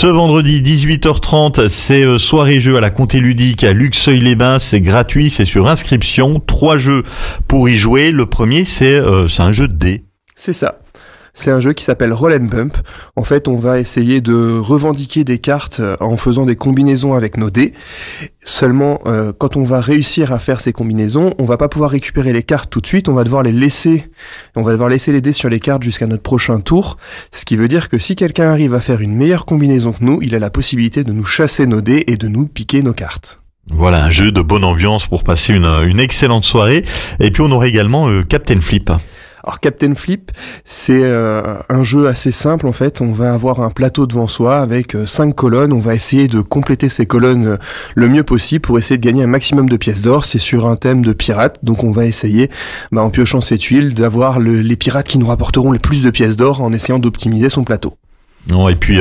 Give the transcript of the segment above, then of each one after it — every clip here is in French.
Ce vendredi 18h30, c'est soirée jeu à la Comté Ludique à Luxeuil-les-Bains. C'est gratuit, c'est sur inscription. 3 jeux pour y jouer. Le premier, c'est un jeu de dés. C'est ça. C'est un jeu qui s'appelle Roll and Bump. En fait, on va essayer de revendiquer des cartes en faisant des combinaisons avec nos dés. Seulement, quand on va réussir à faire ces combinaisons, on va pas pouvoir récupérer les cartes tout de suite. On va devoir les laisser. On va devoir laisser les dés sur les cartes jusqu'à notre prochain tour. Ce qui veut dire que si quelqu'un arrive à faire une meilleure combinaison que nous, il a la possibilité de nous chasser nos dés et de nous piquer nos cartes. Voilà, un jeu de bonne ambiance pour passer une excellente soirée. Et puis on aura également Captain Flip. Alors Captain Flip, c'est un jeu assez simple en fait. On va avoir un plateau devant soi avec 5 colonnes. On va essayer de compléter ces colonnes le mieux possible pour essayer de gagner un maximum de pièces d'or. C'est sur un thème de pirates, donc on va essayer, en piochant ces tuiles, d'avoir les pirates qui nous rapporteront le plus de pièces d'or en essayant d'optimiser son plateau. Non, et puis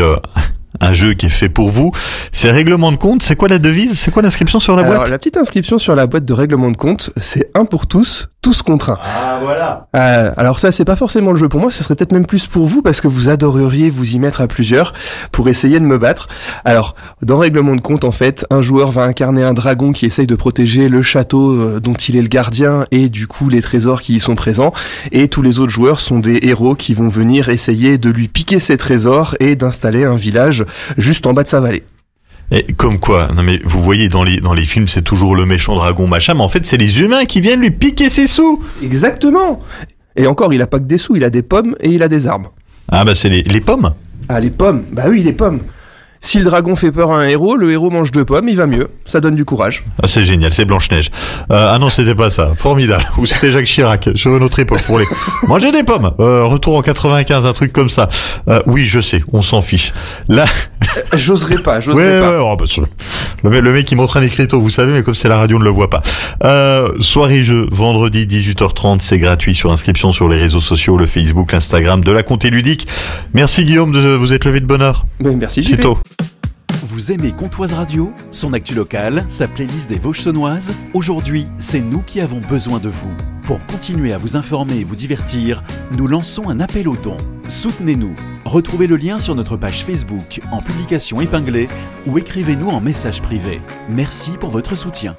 un jeu qui est fait pour vous, c'est règlement de compte. C'est quoi la devise? C'est quoi l'inscription sur la boîte? Alors, la petite inscription sur la boîte de règlement de compte, c'est 1 pour tous, tous contre 1. Ah, voilà. Alors ça, c'est pas forcément le jeu pour moi, ce serait peut-être même plus pour vous, parce que vous adoreriez vous y mettre à plusieurs pour essayer de me battre. Alors, dans règlement de compte, en fait, un joueur va incarner un dragon qui essaye de protéger le château dont il est le gardien et du coup les trésors qui y sont présents. Et tous les autres joueurs sont des héros qui vont venir essayer de lui piquer ses trésors et d'installer un village juste en bas de sa vallée. Et comme quoi, non mais vous voyez dans les films c'est toujours le méchant dragon machin, mais en fait c'est les humains qui viennent lui piquer ses sous. Exactement. Et encore, il a pas que des sous, il a des pommes et il a des arbres. Ah bah c'est les pommes. Ah les pommes, bah oui les pommes. Si le dragon fait peur à un héros, le héros mange 2 pommes, il va mieux. Ça donne du courage. Ah, c'est génial, c'est Blanche-Neige. Ah non, c'était pas ça. Formidable. Ou c'était Jacques Chirac, sur une autre époque, pour les... Manger des pommes. Retour en 95, un truc comme ça. Oui, je sais, on s'en fiche. Là... J'oserais pas. Ouais, oh, bah, le mec qui montre un écriteau, vous savez, mais comme c'est la radio, on ne le voit pas. Soirée jeu, vendredi 18h30, c'est gratuit sur inscription sur les réseaux sociaux, le Facebook, l'Instagram de la Comté Ludique. Merci Guillaume de vous être levé de bonne heure. Merci JP. Tito. Vous aimez Comtoise Radio, son actu locale, sa playlist des Vosges saunoises? Aujourd'hui, c'est nous qui avons besoin de vous. Pour continuer à vous informer et vous divertir, nous lançons un appel aux dons. Soutenez-nous. Retrouvez le lien sur notre page Facebook en publication épinglée ou écrivez-nous en message privé. Merci pour votre soutien.